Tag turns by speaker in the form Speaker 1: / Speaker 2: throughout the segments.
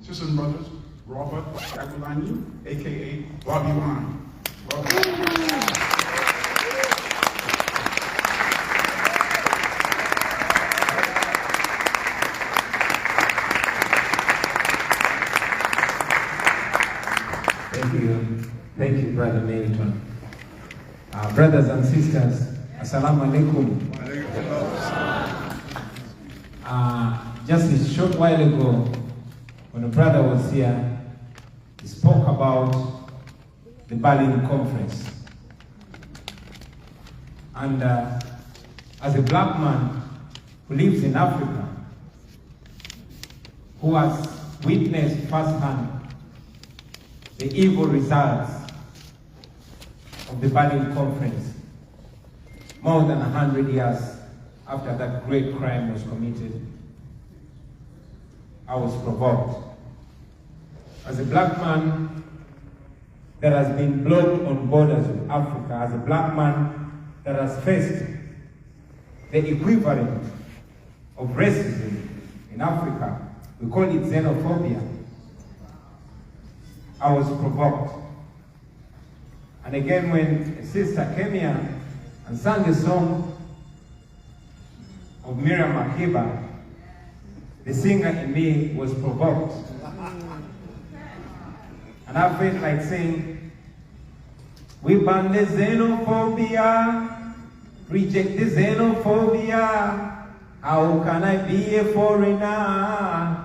Speaker 1: sisters and brothers, Robert Aguilani, a.k.a. Bobby Wine.
Speaker 2: Thank you, Brother Milton. Brothers and sisters, Assalamu alaikum. Just a short while ago, when a brother was here, he spoke about the Berlin Conference. And as a black man who lives in Africa, who has witnessed firsthand the evil results of the Berlin Conference, more than 100 years after that great crime was committed, I was provoked. As a black man that has been blocked on borders with Africa, as a black man that has faced the equivalent of racism in Africa, we call it xenophobia, I was provoked. And again, when a sister came here and sang a song of Miriam Makeba, the singer in me was provoked. And I felt like saying, we ban the xenophobia, reject the xenophobia. How can I be a foreigner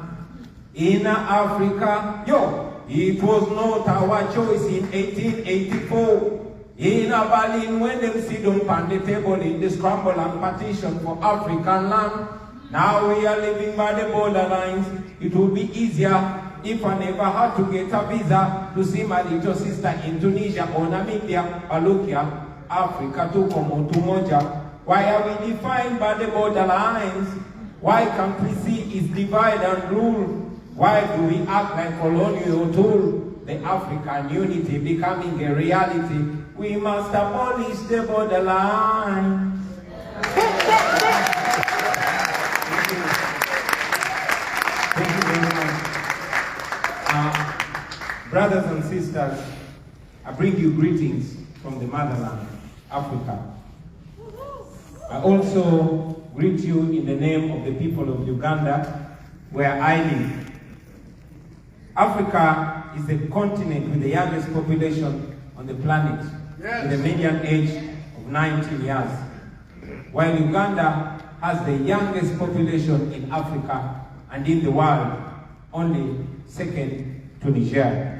Speaker 2: in Africa? Yo! It was not our choice in 1884. In Berlin, when them sit down on the table in the scramble and partition for African land, now we are living by the borderlines. It would be easier if I never had to get a visa to see my little sister in Tunisia or Namibia or look here, Africa to come to Moja. Why are we defined by the borderlines? Why can't we see is divide and rule? Why do we act like colonial tool? The African unity becoming a reality. We must abolish the borderline. Thank you very much. Brothers and sisters, I bring you greetings from the motherland, Africa. I also greet you in the name of the people of Uganda, where I live. Africa is the continent with the youngest population on the planet, with a median age of 19 years, while Uganda has the youngest population in Africa and in the world, only second to Niger.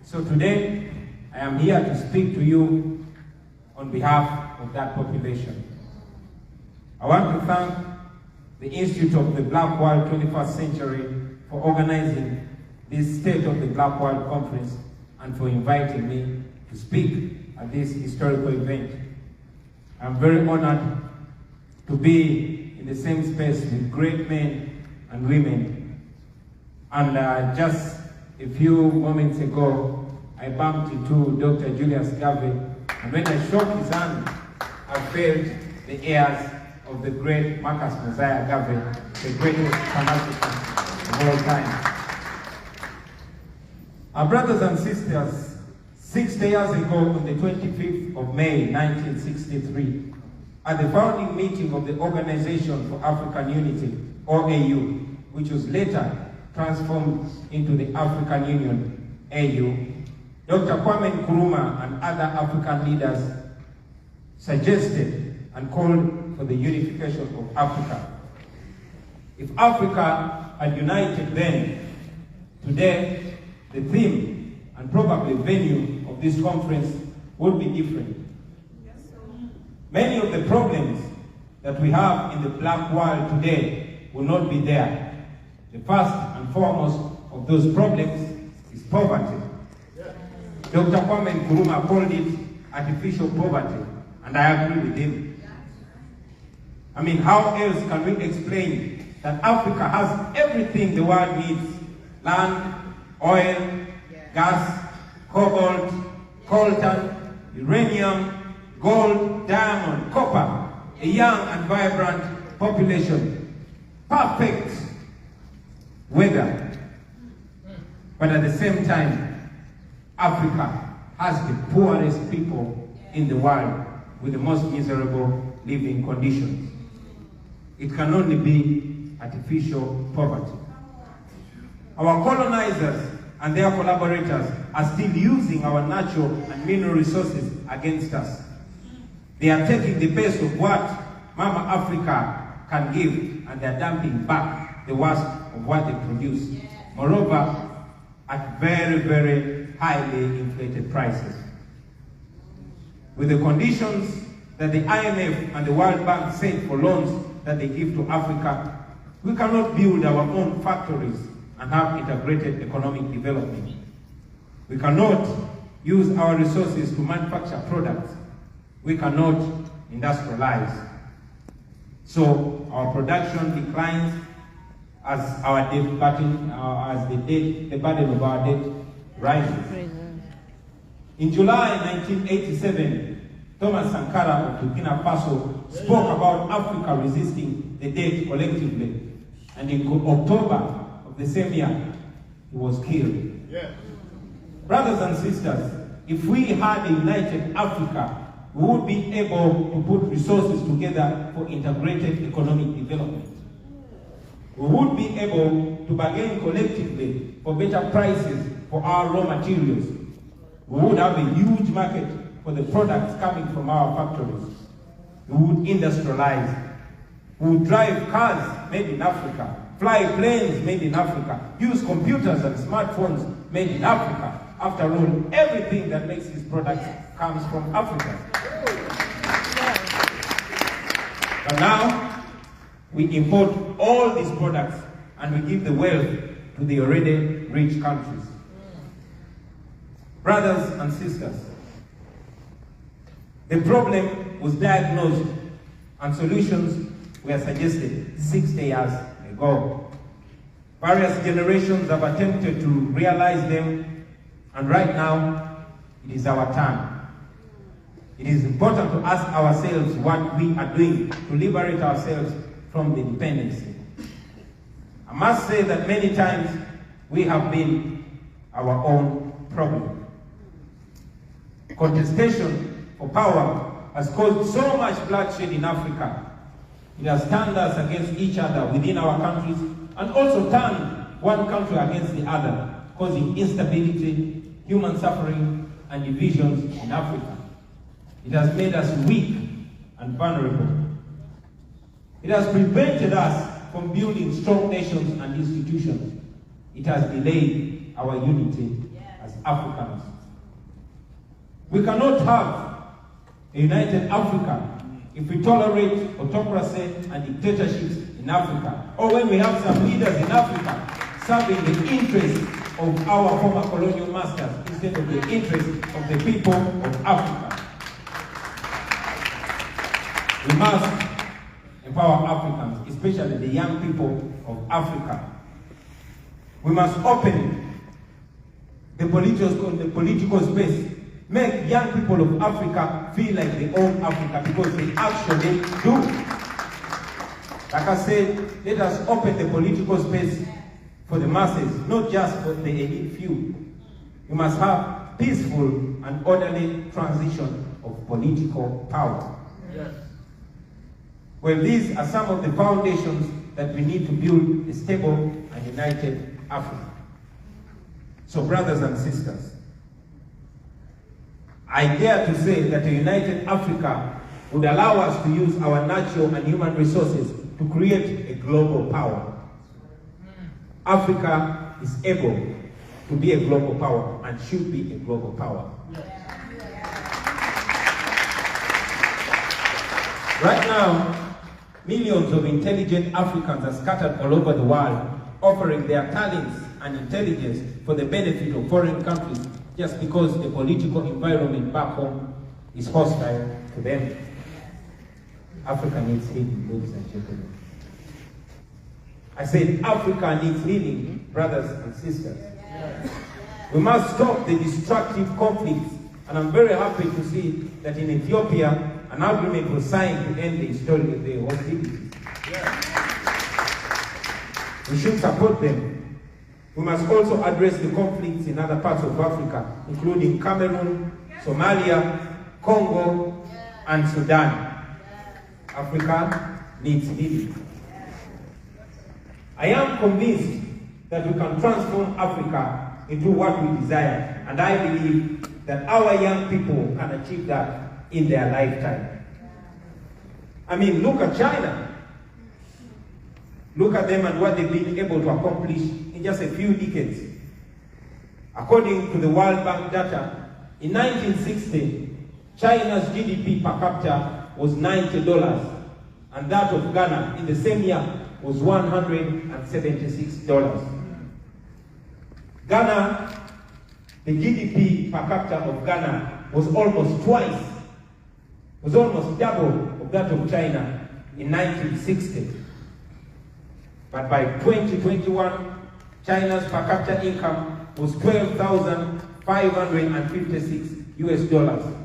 Speaker 2: So today, I am here to speak to you on behalf of that population. I want to thank the Institute of the Black World 21st Century for organizing this State of the Black World Conference and for inviting me to speak at this historical event. I'm very honored to be in the same space with great men and women. And just a few moments ago, I bumped into Dr. Julius Garvey, and when I shook his hand, I felt the airs of the great Marcus Mosiah Garvey, the greatest Pan-African of all time. Our brothers and sisters, 60 years ago on the 25th of May, 1963, at the founding meeting of the Organization for African Unity, OAU, which was later transformed into the African Union, AU, Dr. Kwame Nkrumah and other African leaders suggested and called for the unification of Africa. If Africa had united then, today, the theme and probably venue of this conference would be different. Many of the problems that we have in the black world today will not be there. The first and foremost of those problems is poverty. Dr. Kwame Nkrumah called it artificial poverty, and I agree with him. I mean, how else can we explain that Africa has everything the world needs? Land, oil, gas, cobalt, coltan, uranium, gold, diamond, copper, a young and vibrant population, perfect weather, But at the same time, Africa has the poorest people in the world with the most miserable living conditions. It can only be artificial poverty. Our colonizers and their collaborators are still using our natural and mineral resources against us. They are taking the best of what Mama Africa can give, and they are dumping back the worst of what they produce. Moreover, at very, very highly inflated prices. With the conditions that the IMF and the World Bank set for loans that they give to Africa, we cannot build our own factories and have integrated economic development. We cannot use our resources to manufacture products. We cannot industrialize. So our production declines as our debt burden, the burden of our debt rises. In July 1987, Thomas Sankara of Burkina Faso spoke about Africa resisting the debt collectively. And in October of the same year, he was killed. Yeah. Brothers and sisters, if we had a united Africa, we would be able to put resources together for integrated economic development. We would be able to bargain collectively for better prices for our raw materials. We would have a huge market for the products coming from our factories. We would industrialize. We would drive cars made in Africa, fly planes made in Africa, use computers and smartphones made in Africa. After all, everything that makes these products comes from Africa. But now, we import all these products and we give the wealth to the already rich countries. Brothers and sisters, the problem was diagnosed and solutions were suggested 60 years ago. Various generations have attempted to realize them, and right now, it is our turn. It is important to ask ourselves what we are doing to liberate ourselves from the dependency. I must say that many times we have been our own problem. Contestation for power has caused so much bloodshed in Africa. It has turned us against each other within our countries and also turned one country against the other, causing instability, human suffering, and divisions in Africa. It has made us weak and vulnerable. It has prevented us from building strong nations and institutions. It has delayed our unity as Africans. We cannot have a united Africa if we tolerate autocracy and dictatorships in Africa, or when we have some leaders in Africa serving the interests of our former colonial masters instead of the interests of the people of Africa. We must empower Africans, especially the young people of Africa. We must open the political space, make young people of Africa feel like they own Africa, because they actually do. Like I said, let us open the political space for the masses, not just for the elite few. We must have peaceful and orderly transition of political power. Yes. Well, these are some of the foundations that we need to build a stable and united Africa. So, brothers and sisters, I dare to say that a united Africa would allow us to use our natural and human resources to create a global power. Africa is able to be a global power and should be a global power. Right now, millions of intelligent Africans are scattered all over the world, offering their talents and intelligence for the benefit of foreign countries just because the political environment back home is hostile to them. Africa needs healing, ladies and gentlemen. I said Africa needs healing, brothers and sisters. We must stop the destructive conflicts, and I'm very happy to see that in Ethiopia, an agreement was signed to end the hostilities. We should support them. We must also address the conflicts in other parts of Africa, including Cameroon, Somalia, Congo, and Sudan. Africa needs leading. I am convinced that we can transform Africa into what we desire, and I believe that our young people can achieve that in their lifetime. I mean, look at China. Look at them and what they've been able to accomplish in just a few decades. According to the World Bank data, in 1960, China's GDP per capita was $90, and that of Ghana in the same year was $176. Ghana, the GDP per capita of Ghana was almost double of that of China in 1960. But by 2021, China's per capita income was $12,556,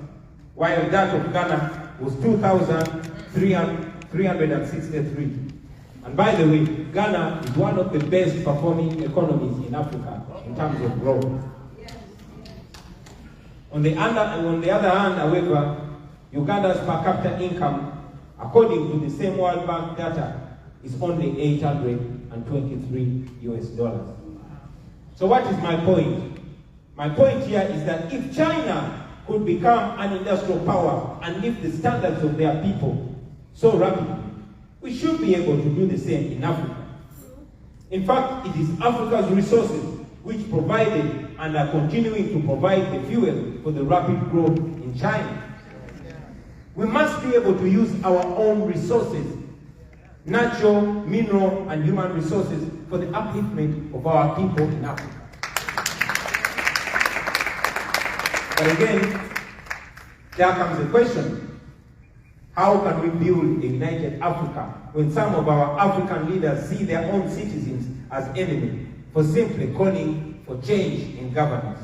Speaker 2: while that of Ghana was $2,363. And by the way, Ghana is one of the best performing economies in Africa in terms of growth. On the other hand, however, Uganda's per capita income, according to the same World Bank data, is only $823. So what is my point? My point here is that if China could become an industrial power and lift the standards of their people so rapidly, we should be able to do the same in Africa. In fact, it is Africa's resources which provided and are continuing to provide the fuel for the rapid growth in China. We must be able to use our own resources, natural, mineral, and human resources, for the upliftment of our people in Africa. But again, there comes the question: how can we build a united Africa when some of our African leaders see their own citizens as enemy for simply calling for change in governance?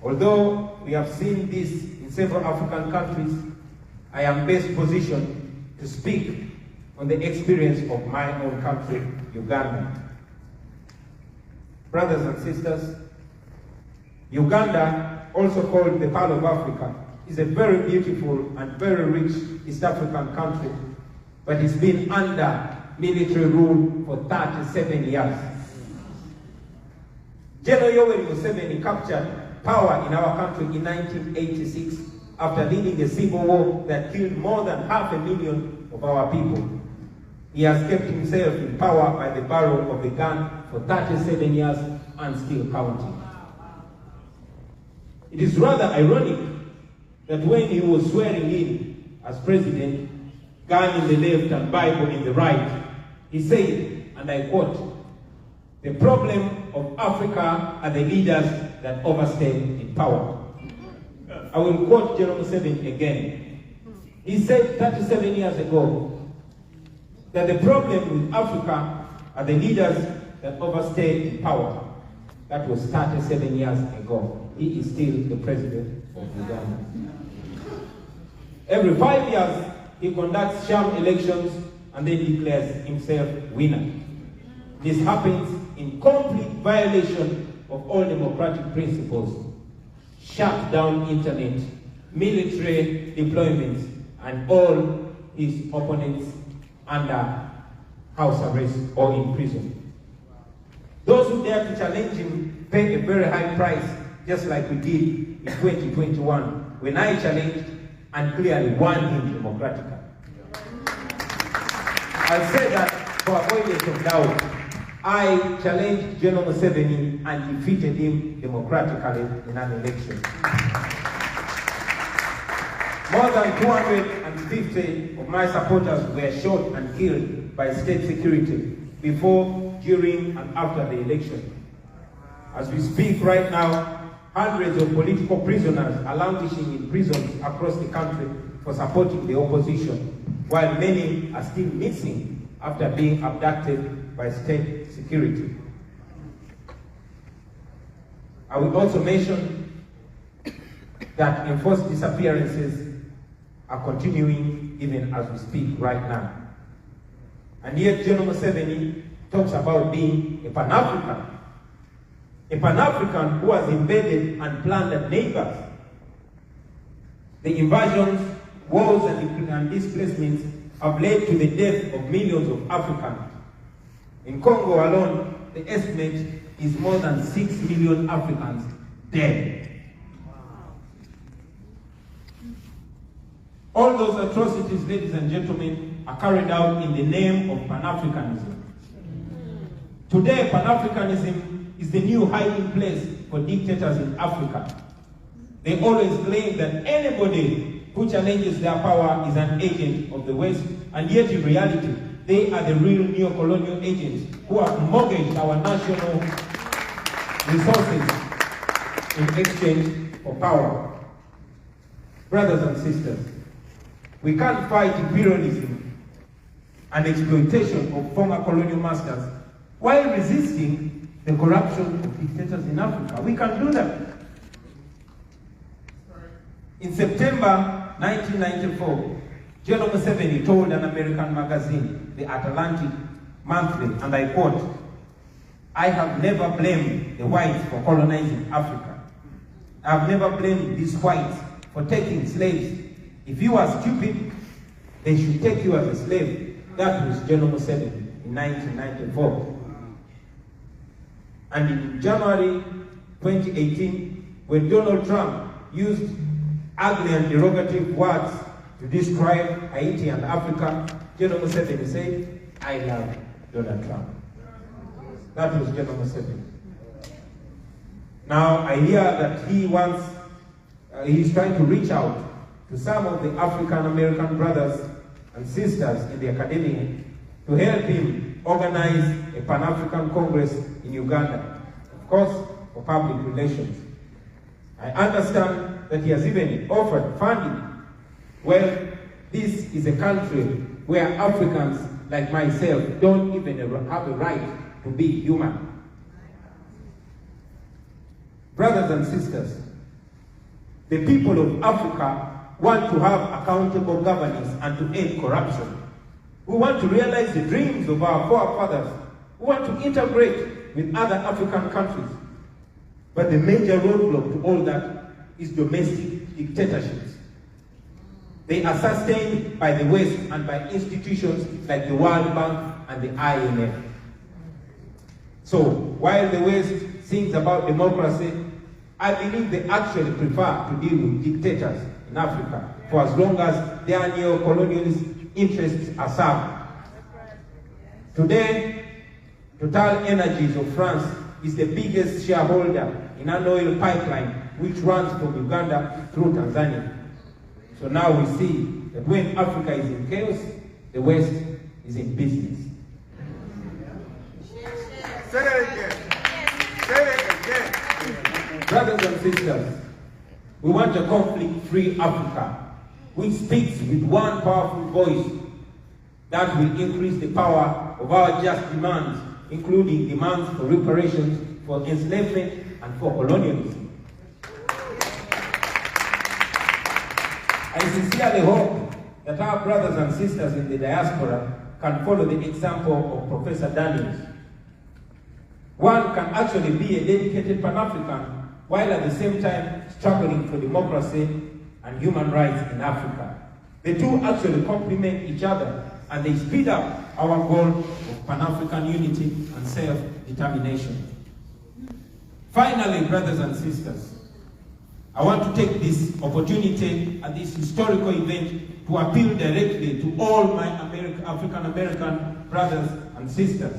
Speaker 2: Although we have seen this in several African countries, I am best positioned to speak on the experience of my own country, Uganda. Brothers and sisters, Uganda, also called the Pearl of Africa, is a very beautiful and very rich East African country, but it's been under military rule for 37 years. General Yoweri Museveni captured power in our country in 1986 after leading a civil war that killed more than 500,000 of our people. He has kept himself in power by the barrel of a gun for 37 years and still counting. It is rather ironic that when he was swearing in as president, gun in the left and Bible in the right, he said, and I quote, "The problem of Africa are the leaders that overstay in power." I will quote General Museveni again. He said 37 years ago that the problem with Africa are the leaders that overstay in power. That was 37 years ago. He is still the president of Uganda. Every 5 years, he conducts sham elections and then declares himself winner. This happens in complete violation of all democratic principles. Shut down internet, military deployments, and all his opponents under house arrest or in prison. Those who dare to challenge him pay a very high price, just like we did in 2021, when I challenged and clearly won him democratically. I'll say that for avoidance of doubt, I challenged General Museveni and defeated him democratically in an election. More than 250 of my supporters were shot and killed by state security before, during, and after the election. As we speak right now, hundreds of political prisoners are languishing in prisons across the country for supporting the opposition, while many are still missing after being abducted by state security. I will also mention that enforced disappearances are continuing even as we speak right now. And yet General Museveni talks about being a Pan-African. A Pan-African who has invaded and plundered neighbors. The invasions, wars, and displacements have led to the death of millions of Africans. In Congo alone, the estimate is more than 6 million Africans dead. All those atrocities, ladies and gentlemen, are carried out in the name of Pan-Africanism. Today, Pan-Africanism is the new hiding place for dictators in Africa. They always claim that anybody who challenges their power is an agent of the West, and yet in reality, they are the real neo-colonial agents who have mortgaged our national resources in exchange for power. Brothers and sisters, we can't fight imperialism and exploitation of former colonial masters while resisting the corruption of dictators in Africa. We can do that. In September 1994, General Museveni told an American magazine, the Atlantic Monthly, and I quote, "I have never blamed the whites for colonizing Africa. I have never blamed these whites for taking slaves. If you are stupid, they should take you as a slave." That was General Museveni in 1994. And in January 2018, when Donald Trump used ugly and derogative words to describe Haiti and Africa, General Museveni said, "I love Donald Trump." That was General Museveni. Now I hear that he's trying to reach out to some of the African American brothers and sisters in the academia to help him organize a Pan-African Congress in Uganda, of course, for public relations. I understand that he has even offered funding. Well, this is a country where Africans like myself don't even have a right to be human. Brothers and sisters, the people of Africa want to have accountable governance and to end corruption. We want to realize the dreams of our forefathers. We want to integrate with other African countries. But the major roadblock to all that is domestic dictatorships. They are sustained by the West and by institutions like the World Bank and the IMF. So, while the West sings about democracy, I believe they actually prefer to deal with dictators in Africa for as long as their neo-colonialist interests are served. Today, Total Energies of France is the biggest shareholder in an oil pipeline which runs from Uganda through Tanzania. So now we see that when Africa is in chaos, the West is in business.
Speaker 3: Say it again. Say it again.
Speaker 2: Brothers and sisters, we want a conflict-free Africa which speaks with one powerful voice that will increase the power of our just demands, including demands for reparations, for enslavement, and for colonialism. I sincerely hope that our brothers and sisters in the diaspora can follow the example of Professor Daniels. One can actually be a dedicated Pan-African while at the same time struggling for democracy and human rights in Africa. The two actually complement each other and they speed up our goal of Pan-African unity and self-determination. Finally, brothers and sisters, I want to take this opportunity at this historical event to appeal directly to all my African-American brothers and sisters.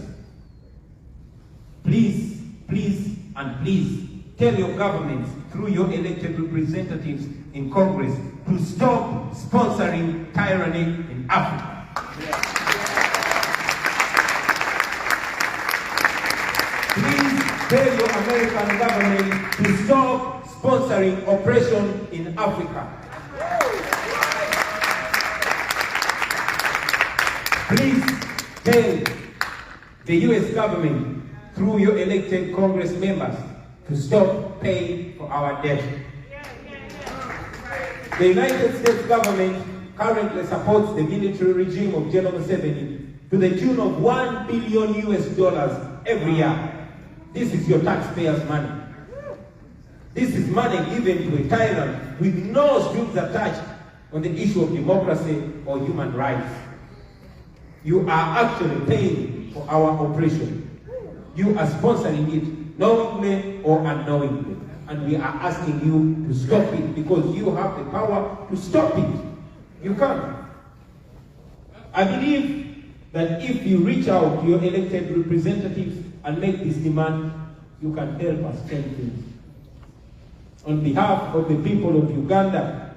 Speaker 2: Please, please, and please tell your governments through your elected representatives in Congress to stop sponsoring tyranny in Africa. Please tell your American government to stop sponsoring oppression in Africa. Please tell the US government through your elected Congress members to stop paying for our debt. The United States government currently supports the military regime of General Museveni to the tune of $1 billion every year. This is your taxpayers' money. This is money given to a tyrant with no strings attached on the issue of democracy or human rights. You are actually paying for our oppression. You are sponsoring it knowingly or unknowingly. And we are asking you to stop it because you have the power to stop it. You can't. I believe that if you reach out to your elected representatives and make this demand, you can help us change things. On behalf of the people of Uganda,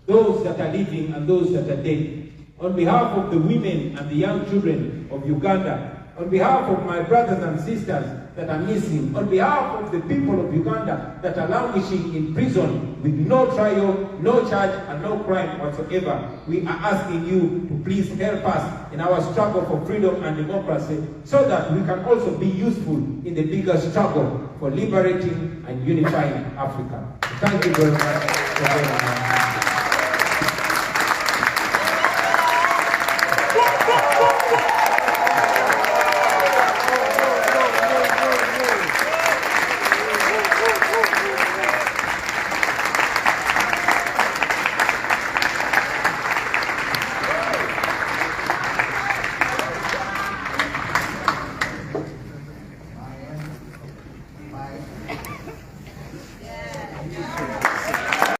Speaker 2: those that are living and those that are dead, on behalf of the women and the young children of Uganda, on behalf of my brothers and sisters that are missing, on behalf of the people of Uganda that are languishing in prison with no trial, no charge, and no crime whatsoever, we are asking you to please help us in our struggle for freedom and democracy so that we can also be useful in the bigger struggle for liberating and unifying Africa. Thank you very much for being here.